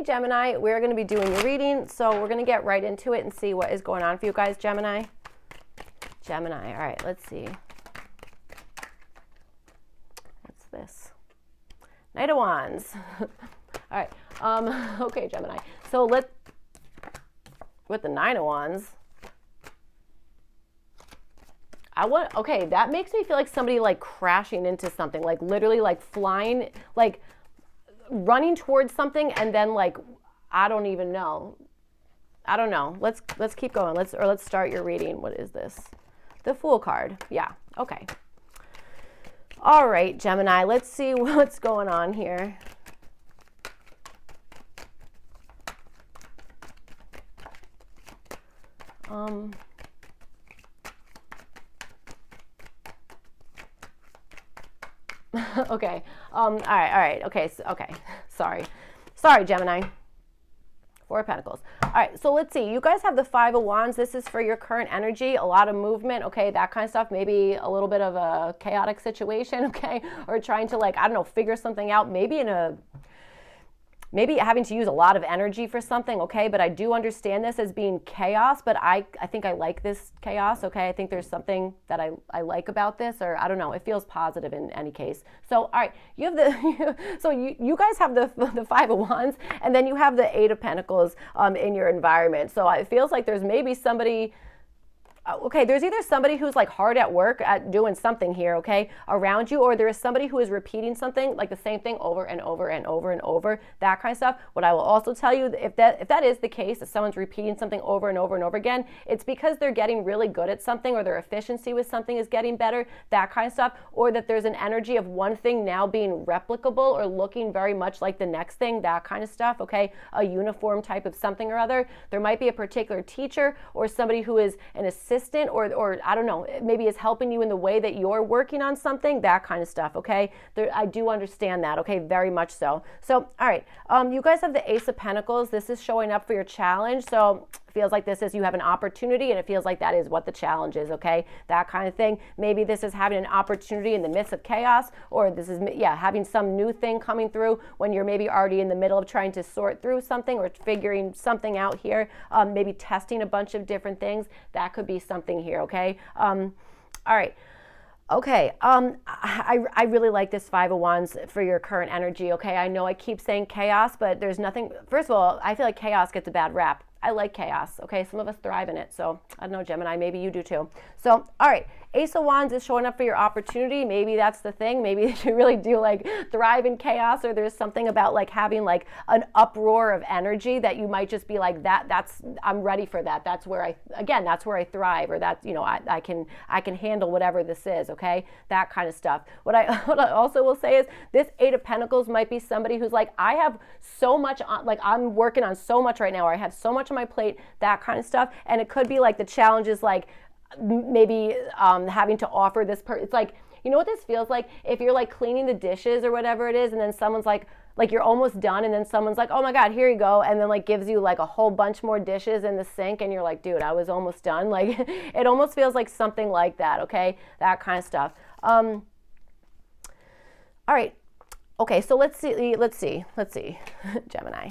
Hey Gemini, we're going to be doing your reading, so we're going to get right into it and see what is going on for you guys, Gemini. Gemini, all right, let's see. What's this? Knight of Wands. All right, okay, Gemini. So with the Nine of Wands, okay, that makes me feel like somebody like crashing into something, like literally like flying, like running towards something, and then like, I don't even know. I don't know. Let's keep going. Let's start your reading. What is this? The Fool card. Yeah, okay. All right, Gemini, let's see what's going on here. Okay. All right. Okay. Okay. Sorry, Gemini. Four of Pentacles. All right. So let's see. You guys have the Five of Wands. This is for your current energy. A lot of movement. Okay. That kind of stuff. Maybe a little bit of a chaotic situation. Okay. Or trying to, like, I don't know, figure something out. Maybe having to use a lot of energy for something, okay? But I do understand this as being chaos, but I think I like this chaos, okay? I think there's something that I like about this, or I don't know, it feels positive in any case. So, all right, you have you guys have the Five of Wands, and then you have the Eight of Pentacles in your environment. So it feels like there's maybe somebody, okay, there's either somebody who's like hard at work at doing something here, okay, around you, or there is somebody who is repeating something, like the same thing over and over and over and over, that kind of stuff. What I will also tell you, if that is the case, that someone's repeating something over and over and over again, it's because they're getting really good at something, or their efficiency with something is getting better, that kind of stuff, or that there's an energy of one thing now being replicable or looking very much like the next thing, that kind of stuff, okay, a uniform type of something or other. There might be a particular teacher or somebody who is an assistant, or I don't know, maybe is helping you in the way that you're working on something, that kind of stuff, okay? I do understand that, okay, very much so. So, all right, you guys have the Ace of Pentacles. This is showing up for your challenge, so it feels like this is you have an opportunity, and it feels like that is what the challenge is, okay? That kind of thing. Maybe this is having an opportunity in the midst of chaos, or this is, yeah, having some new thing coming through when you're maybe already in the middle of trying to sort through something or figuring something out here, maybe testing a bunch of different things. That could be something here, okay? All right. Okay, I really like this Five of Wands for your current energy, okay? I know I keep saying chaos, but there's nothing, first of all, I feel like chaos gets a bad rap. I like chaos, okay? Some of us thrive in it, so I don't know, Gemini, maybe you do too. So, all right, Ace of Wands is showing up for your opportunity. Maybe that's the thing. Maybe you really do like thrive in chaos, or there's something about like having like an uproar of energy that you might just be like, I'm ready for that. That's where I thrive, or that, you know, I can handle whatever this is, okay? That kind of stuff. What I also will say is this Eight of Pentacles might be somebody who's like, I have so much on, like I'm working on so much right now, or I have so much on my plate, that kind of stuff. And it could be like the challenge is like maybe having to offer this it's like, you know what this feels like? If you're like cleaning the dishes or whatever it is, and then someone's like you're almost done, and then someone's like, oh my God, here you go, and then like gives you like a whole bunch more dishes in the sink, and you're like, dude, I was almost done. Like it almost feels like something like that, okay? That kind of stuff. All right. Okay, so let's see, Gemini.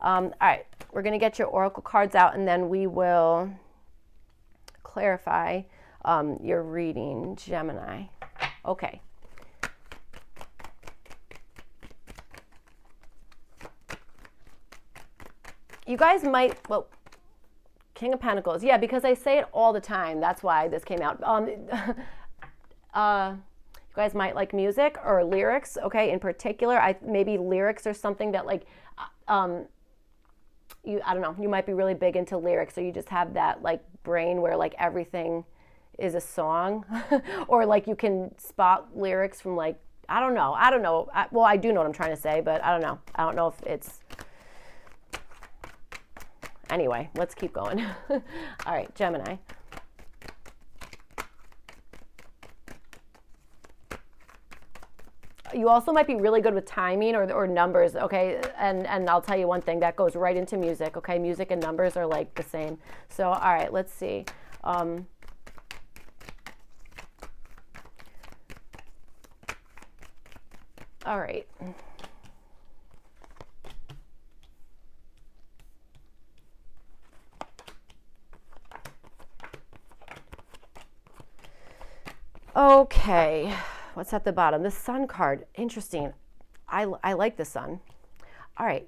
All right, we're going to get your oracle cards out, and then we will clarify your reading, Gemini. Okay. You guys might, well, King of Pentacles. Yeah, because I say it all the time. That's why this came out. You guys might like music or lyrics, okay? In particular, maybe lyrics or something that like, I don't know, you might be really big into lyrics, so you just have that like brain where like everything is a song or like you can spot lyrics from like, I don't know. Well, I do know what I'm trying to say, but I don't know if it's, anyway, let's keep going. All right, Gemini. You also might be really good with timing or numbers, okay? And I'll tell you one thing, that goes right into music, okay? Music and numbers are like the same. So, all right, let's see. All right. Okay, what's at the bottom? The Sun card. Interesting. I like the Sun. All right,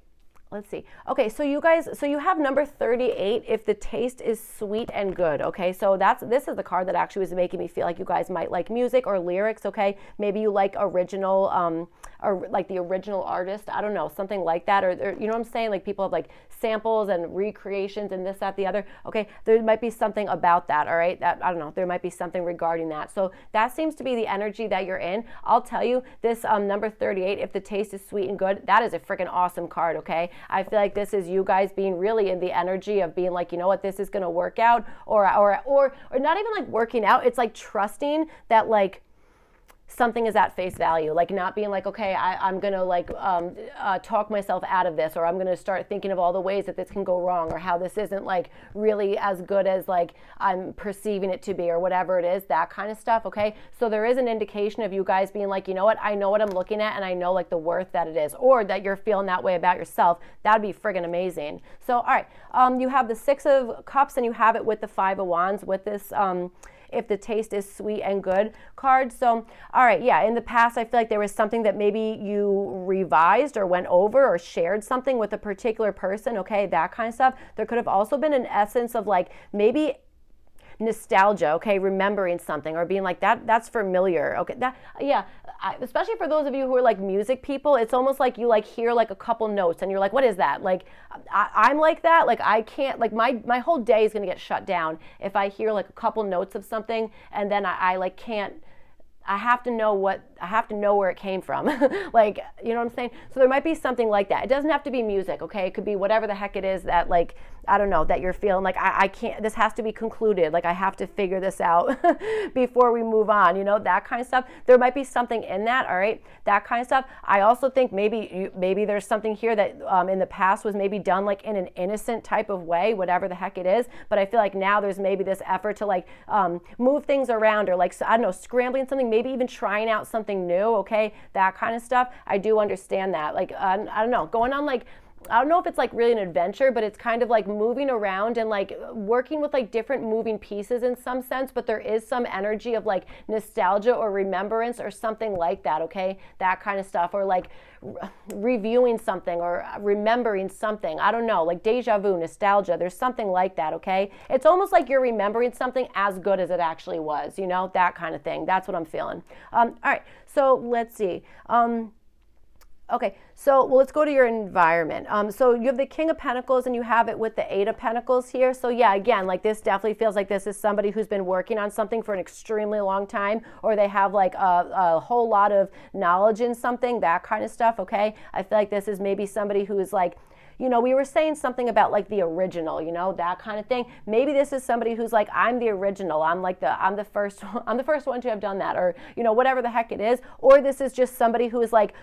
let's see. Okay, so you guys, so you have number 38, if the taste is sweet and good, okay? So this is the card that actually was making me feel like you guys might like music or lyrics, okay? Maybe you like original, or like the original artist, I don't know, something like that, or you know what I'm saying? Like people have like samples and recreations and this, that, the other, okay? There might be something about that, all right? That, I don't know, there might be something regarding that. So that seems to be the energy that you're in. I'll tell you, this number 38, if the taste is sweet and good, that is a freaking awesome card, okay? I feel like this is you guys being really in the energy of being like, you know what, this is gonna work out, or not even like working out, it's like trusting that like something is at face value, like not being like, okay, I'm gonna like talk myself out of this, or I'm gonna start thinking of all the ways that this can go wrong, or how this isn't like really as good as like I'm perceiving it to be, or whatever it is, that kind of stuff, okay? So there is an indication of you guys being like, you know what, I know what I'm looking at, and I know like the worth that it is, or that you're feeling that way about yourself. That'd be friggin' amazing. So all right, you have the 6 of Cups, and you have it with the 5 of Wands with this if the taste is sweet and good card. So, all right, yeah, in the past, I feel like there was something that maybe you revised or went over or shared something with a particular person, okay, that kind of stuff. There could have also been an essence of like maybe nostalgia, okay, remembering something, or being like that's familiar, okay, that, yeah, especially for those of you who are like music people, it's almost like you like hear like a couple notes and you're like, what is that? Like I'm like that, like I can't, like my whole day is gonna get shut down if I hear like a couple notes of something, and then I like can't, I have to know where it came from. Like, you know what I'm saying? So there might be something like that. It doesn't have to be music, okay? It could be whatever the heck it is that like, I don't know, that you're feeling like I can't, this has to be concluded. Like I have to figure this out before we move on, you know, that kind of stuff. There might be something in that, all right? That kind of stuff. I also think maybe there's something here that in the past was maybe done like in an innocent type of way, whatever the heck it is. But I feel like now there's maybe this effort to like move things around, or like, I don't know, scrambling something, maybe even trying out something new, okay? That kind of stuff. I do understand that. Like, I don't know, going on like, I don't know if it's like really an adventure, but it's kind of like moving around and like working with like different moving pieces in some sense, but there is some energy of like nostalgia or remembrance or something like that, okay? That kind of stuff, or like reviewing something or remembering something. I don't know, like deja vu, nostalgia, there's something like that, okay? It's almost like you're remembering something as good as it actually was, you know, that kind of thing. That's what I'm feeling. All right, so let's see. Okay, so well, let's go to your environment. So you have the King of Pentacles, and you have it with the 8 of Pentacles here. So yeah, again, like this definitely feels like this is somebody who's been working on something for an extremely long time, or they have like a whole lot of knowledge in something, that kind of stuff, okay? I feel like this is maybe somebody who is like, you know, we were saying something about like the original, you know, that kind of thing. Maybe this is somebody who's like, I'm the original. I'm the first one to have done that, or, you know, whatever the heck it is. Or this is just somebody who is like,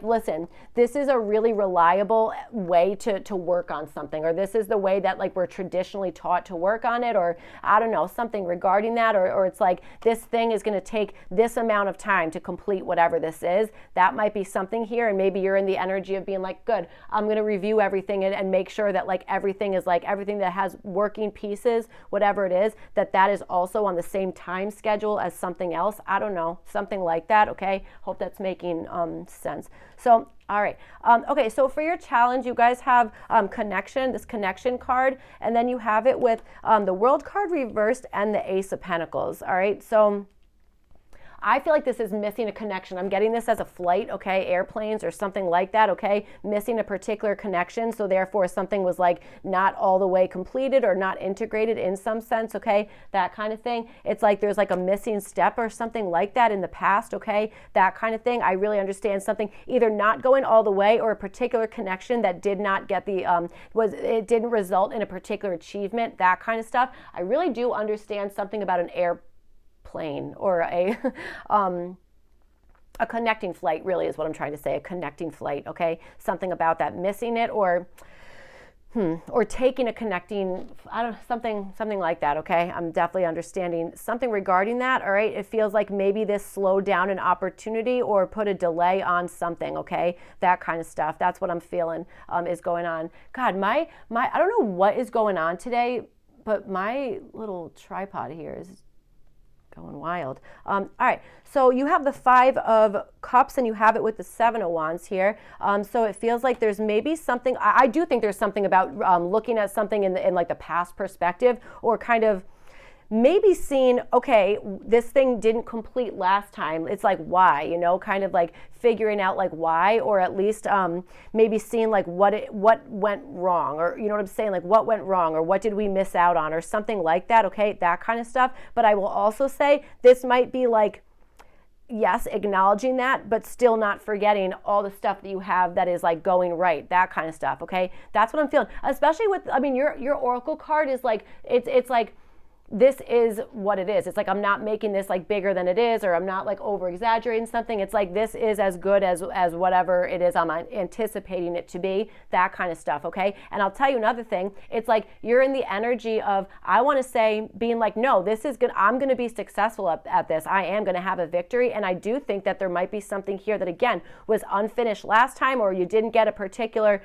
listen, this is a really reliable way to work on something, or this is the way that like we're traditionally taught to work on it, or I don't know, something regarding that, or it's like this thing is going to take this amount of time to complete whatever this is. That might be something here, and maybe you're in the energy of being like, good, I'm going to review everything and make sure that like everything is like everything that has working pieces, whatever it is, that is also on the same time schedule as something else. I don't know, something like that, okay? Hope that's making sense. So, all right. Okay, so for your challenge, you guys have connection, this connection card, and then you have it with the World card reversed and the Ace of Pentacles. All right, so I feel like this is missing a connection. I'm getting this as a flight, okay, airplanes or something like that, okay, missing a particular connection. So therefore something was like not all the way completed or not integrated in some sense, okay, that kind of thing. It's like there's like a missing step or something like that in the past, okay, that kind of thing. I really understand something either not going all the way, or a particular connection that did not get the, it didn't result in a particular achievement, that kind of stuff. I really do understand something about an airplane or a connecting flight, really is what I'm trying to say, a connecting flight, okay? Something about that, missing it, or taking a connecting, I don't know, something like that, okay? I'm definitely understanding something regarding that, all right? It feels like maybe this slowed down an opportunity or put a delay on something, okay? That kind of stuff. That's what I'm feeling is going on. God, my I don't know what is going on today, but my little tripod here is, Going wild. All right, so you have the 5 of Cups and you have it with the 7 of Wands here. So it feels like there's maybe something, I do think there's something about looking at something in like the past perspective, or kind of maybe seeing, okay, this thing didn't complete last time. It's like, why, you know, kind of like figuring out like why, or at least maybe seeing like what went wrong, or you know what I'm saying, like what went wrong, or what did we miss out on, or something like that, okay, that kind of stuff. But I will also say this might be like, yes, acknowledging that, but still not forgetting all the stuff that you have that is like going right, that kind of stuff, okay? That's what I'm feeling, especially with, I mean, your Oracle card is like, it's like, this is what it is. It's like, I'm not making this like bigger than it is, or I'm not like over exaggerating something. It's like, this is as good as whatever it is I'm anticipating it to be, that kind of stuff, okay? And I'll tell you another thing. It's like, you're in the energy of, I want to say, being like, no, this is good. I'm going to be successful at this. I am going to have a victory. And I do think that there might be something here that, again, was unfinished last time, or you didn't get a particular,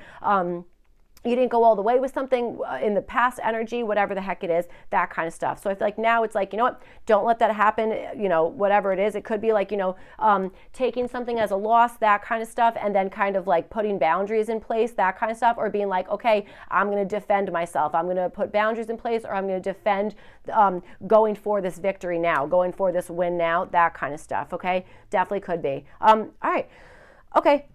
you didn't go all the way with something in the past energy, whatever the heck it is, that kind of stuff. So I feel like now it's like, you know what, don't let that happen, you know, whatever it is. It could be like, you know, taking something as a loss, that kind of stuff, and then kind of like putting boundaries in place, that kind of stuff, or being like, okay, I'm going to defend myself. I'm going to put boundaries in place, or I'm going to defend going for this victory now, going for this win now, that kind of stuff, okay? Definitely could be. All right. Okay.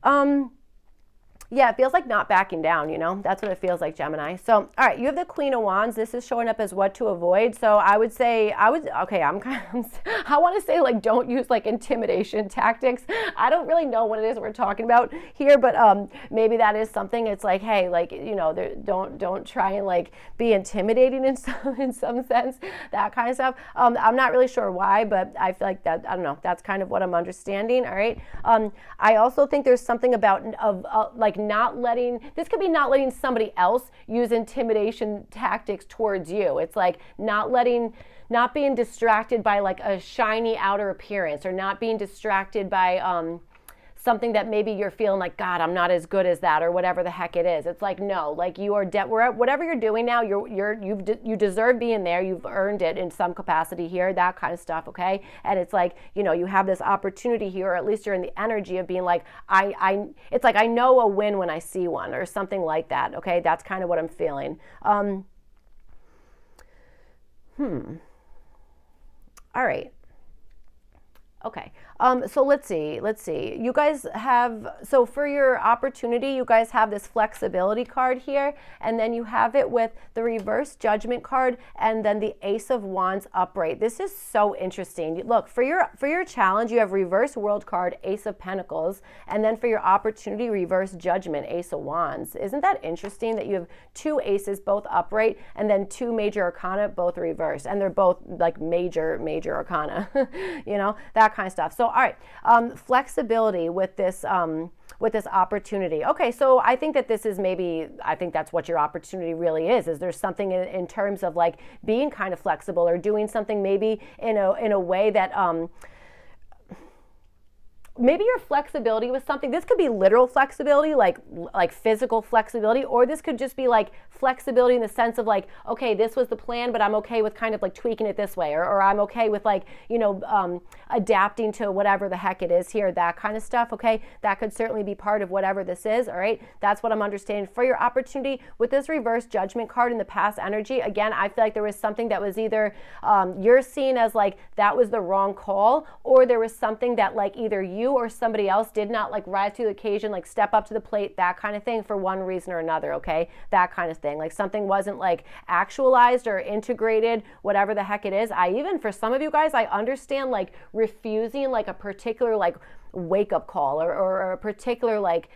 Yeah, it feels like not backing down, you know? That's what it feels like, Gemini. So, all right, you have the Queen of Wands. This is showing up as what to avoid. So I would say, okay, I want to say like, don't use like intimidation tactics. I don't really know what it is we're talking about here, but maybe that is something. It's like, hey, like, you know, don't try and like be intimidating in some sense, that kind of stuff. I'm not really sure why, but I feel like that, I don't know, that's kind of what I'm understanding, all right? I also think there's something about like not letting, this could be not letting somebody else use intimidation tactics towards you. It's like not being distracted by like a shiny outer appearance, or not being distracted by something that maybe you're feeling like, God, I'm not as good as that, or whatever the heck it is. It's like, no, like you are whatever you're doing now, you deserve being there. You've earned it in some capacity here, that kind of stuff, okay? And it's like, you know, you have this opportunity here, or at least you're in the energy of being like, it's like, I know a win when I see one, or something like that, okay? That's kind of what I'm feeling. All right. Okay, so let's see. You guys have, so for your opportunity, you guys have this flexibility card here, and then you have it with the reverse Judgment card, and then the Ace of Wands upright. This is so interesting. Look, for your challenge, you have reverse World card, Ace of Pentacles, and then for your opportunity, reverse Judgment, Ace of Wands. Isn't that interesting that you have 2 aces, both upright, and then 2 major arcana, both reversed, and they're both like major arcana, you know, that kind of stuff. So, all right, flexibility with this opportunity. Okay, so I think that this is I think that's what your opportunity really is there's something in terms of like being kind of flexible, or doing something maybe in a way that maybe your flexibility with something, this could be literal flexibility, like physical flexibility, or this could just be like flexibility in the sense of like, okay, this was the plan, but I'm okay with kind of like tweaking it this way, or I'm okay with like, you know, adapting to whatever the heck it is here, that kind of stuff, okay? That could certainly be part of whatever this is, all right? That's what I'm understanding. For your opportunity with this reverse Judgment card in the past energy, again, I feel like there was something that was either you're seeing as like that was the wrong call, or there was something that like either you or somebody else did not like rise to the occasion, like step up to the plate, that kind of thing, for one reason or another, okay? That kind of thing. Like something wasn't like actualized or integrated, whatever the heck it is. For some of you guys, I understand like refusing like a particular like wake up call, or a particular like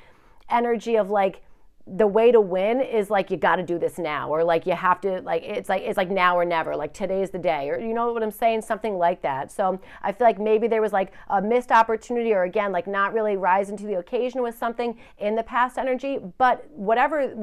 energy of like, the way to win is like, you got to do this now, or like you have to, like it's like now or never, like today's the day, or you know what I'm saying, something like that. So I feel like maybe there was like a missed opportunity, or again, like not really rising to the occasion with something in the past energy. But whatever,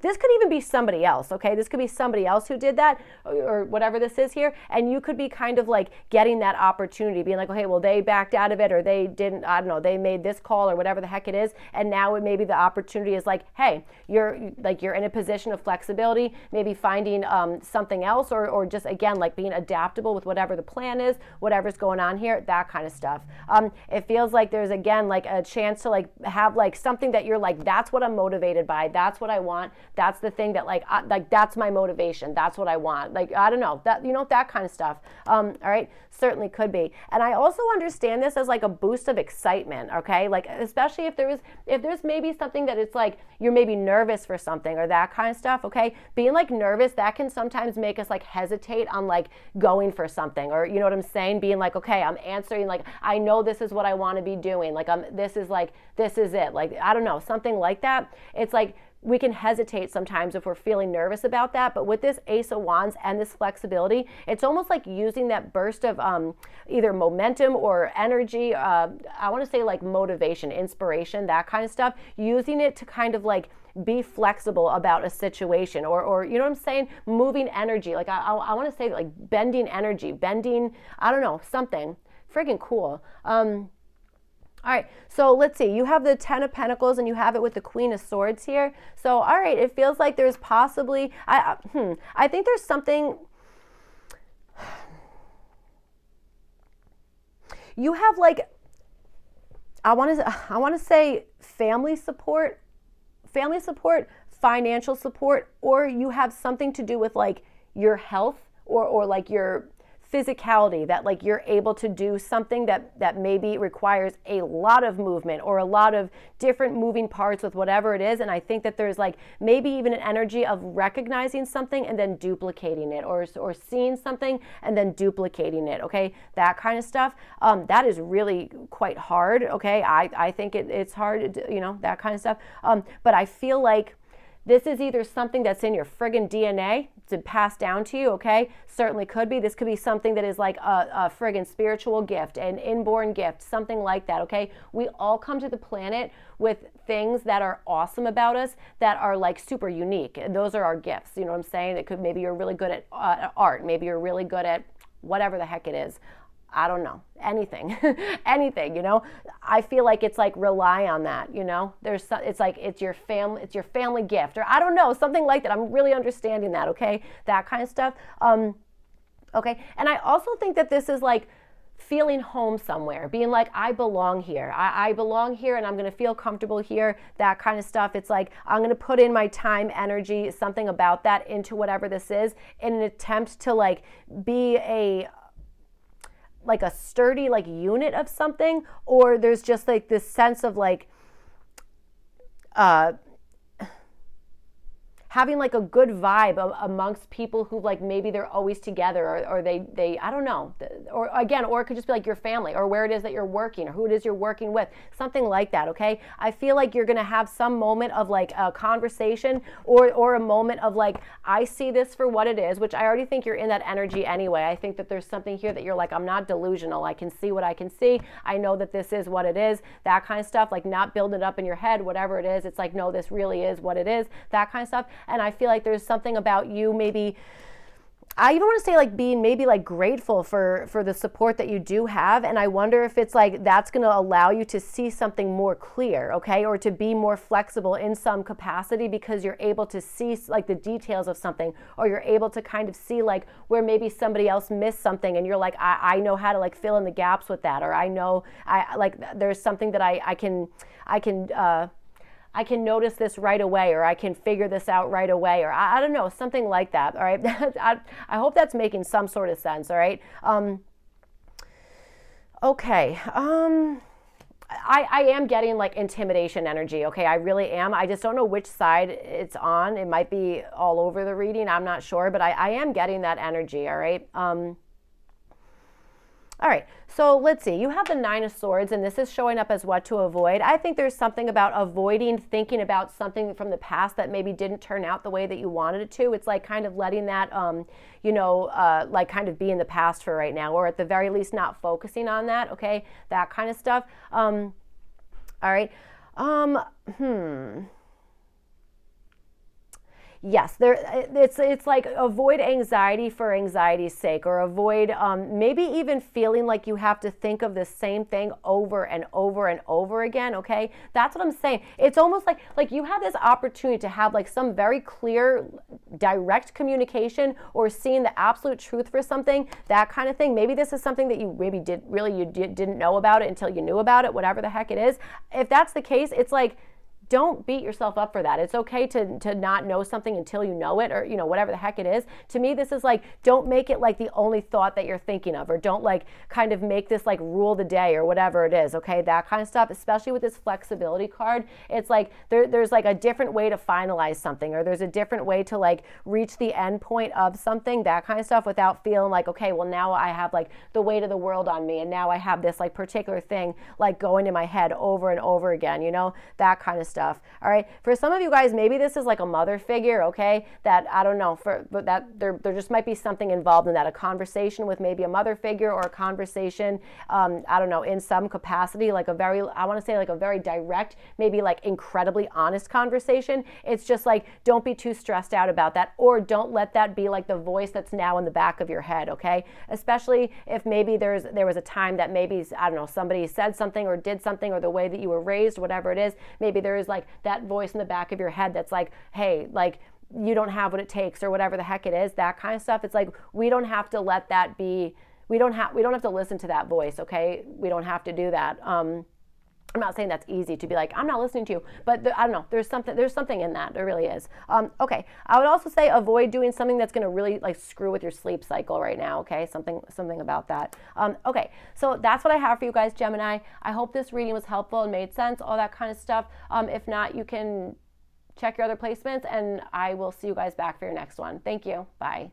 this could even be somebody else, okay? This could be somebody else who did that, or whatever this is here, and you could be kind of like getting that opportunity, being like, okay, well, they backed out of it, or they didn't, I don't know, they made this call, or whatever the heck it is, and now maybe the opportunity is like, hey, okay. You're in a position of flexibility, maybe finding something else, or just, again, like being adaptable with whatever the plan is, whatever's going on here, that kind of stuff. It feels like there's, again, like a chance to like have like something that you're like, that's what I'm motivated by, that's what I want, that's the thing that like that's my motivation, that's what I want, like, I don't know, that, that kind of stuff. All right, certainly could be. And I also understand this as like a boost of excitement, okay? Like, especially if there's maybe something that it's like you're maybe nervous for something or that kind of stuff, okay? Being like nervous, that can sometimes make us like hesitate on like going for something, or you know what I'm saying? Being like, okay, I'm answering, like, I know this is what I want to be doing, like this is it, like, I don't know, something like that. It's like we can hesitate sometimes if we're feeling nervous about that. But with this Ace of Wands and this flexibility, it's almost like using that burst of either momentum or energy, I want to say like motivation, inspiration, that kind of stuff, using it to kind of like be flexible about a situation, or you know what I'm saying, moving energy, like I want to say like bending energy, I don't know, something friggin' cool. All right, so let's see. You have the Ten of Pentacles and you have it with the Queen of Swords here. So, all right, it feels like there's possibly, I think there's something, you have like, I want to say family support, financial support, or you have something to do with like your health or like your physicality, that like you're able to do something that maybe requires a lot of movement or a lot of different moving parts with whatever it is. And I think that there's like maybe even an energy of recognizing something and then duplicating it, or seeing something and then duplicating it, okay? That kind of stuff. That is really quite hard, okay? I think it's hard, that kind of stuff. But I feel like this is either something that's in your friggin' DNA to pass down to you, okay? Certainly could be. This could be something that is like a friggin' spiritual gift, an inborn gift, something like that, okay? We all come to the planet with things that are awesome about us, that are like super unique. And those are our gifts, you know what I'm saying? It could, maybe you're really good at art. Maybe you're really good at whatever the heck it is. I don't know, anything, I feel like it's like rely on that, it's like, it's your family gift, or I don't know, something like that. I'm really understanding that. Okay. That kind of stuff. Okay. And I also think that this is like feeling home somewhere, being like, I belong here. I belong here, and I'm going to feel comfortable here, that kind of stuff. It's like, I'm going to put in my time, energy, something about that into whatever this is, in an attempt to like be a sturdy like unit of something, or there's just like this sense of like having like a good vibe amongst people who like maybe they're always together, or they I don't know, or it could just be like your family, or where it is that you're working, or who it is you're working with, something like that. Okay, I feel like you're gonna have some moment of like a conversation, or a moment of like, I see this for what it is, which I already think you're in that energy anyway. I think that there's something here that you're like, I'm not delusional, I can see what I can see, I know that this is what it is, that kind of stuff, like not building it up in your head, whatever it is. It's like, no, this really is what it is, that kind of stuff. And I feel like there's something about you, maybe, I even want to say like being maybe like grateful for the support that you do have. And I wonder if it's like, that's going to allow you to see something more clear, okay? Or to be more flexible in some capacity, because you're able to see like the details of something, or you're able to kind of see like where maybe somebody else missed something, and you're like, I know how to like fill in the gaps with that, or I know there's something that I can notice this right away, or I can figure this out right away, or I don't know, something like that. All right. I hope that's making some sort of sense. All right. Okay. I am getting like intimidation energy. Okay. I really am. I just don't know which side it's on. It might be all over the reading. I'm not sure, but I am getting that energy. All right. All right, so let's see. You have the Nine of Swords, and this is showing up as what to avoid. I think there's something about avoiding thinking about something from the past that maybe didn't turn out the way that you wanted it to. It's like kind of letting that, like kind of be in the past for right now, or at the very least not focusing on that, okay? That kind of stuff. All right. Yes, it's like avoid anxiety for anxiety's sake, or avoid maybe even feeling like you have to think of the same thing over and over and over again. Okay, that's what I'm saying. It's almost like you have this opportunity to have like some very clear, direct communication, or seeing the absolute truth for something, that kind of thing. Maybe this is something that you maybe didn't know about it until you knew about it. Whatever the heck it is, if that's the case, it's like, don't beat yourself up for that. It's okay to not know something until you know it, or, whatever the heck it is. To me, this is like, don't make it like the only thought that you're thinking of, or don't like kind of make this like rule the day or whatever it is. Okay, that kind of stuff, especially with this flexibility card. It's like there's like a different way to finalize something, or there's a different way to like reach the end point of something, that kind of stuff, without feeling like, okay, well, now I have like the weight of the world on me, and now I have this like particular thing like going in my head over and over again, that kind of stuff. All right, for some of you guys, maybe this is like a mother figure, okay, that I don't know, but that there just might be something involved in that, a conversation with maybe a mother figure, or a conversation, I don't know, in some capacity, like I want to say like a very direct, maybe like incredibly honest conversation. It's just like, don't be too stressed out about that, or don't let that be like the voice that's now in the back of your head, okay? Especially if maybe there was a time that maybe, I don't know, somebody said something or did something, or the way that you were raised, whatever it is, maybe there is like that voice in the back of your head that's like, hey, like, you don't have what it takes, or whatever the heck it is, that kind of stuff. It's like, we don't have to let that be, we don't have to listen to that voice, okay? We don't have to do that. I'm not saying that's easy to be like, I'm not listening to you, but I don't know, there's something in that. There really is. Okay, I would also say avoid doing something that's going to really like screw with your sleep cycle right now. Okay, something about that. Okay, so that's what I have for you guys, Gemini. I hope this reading was helpful and made sense, all that kind of stuff. If not, you can check your other placements, and I will see you guys back for your next one. Thank you. Bye.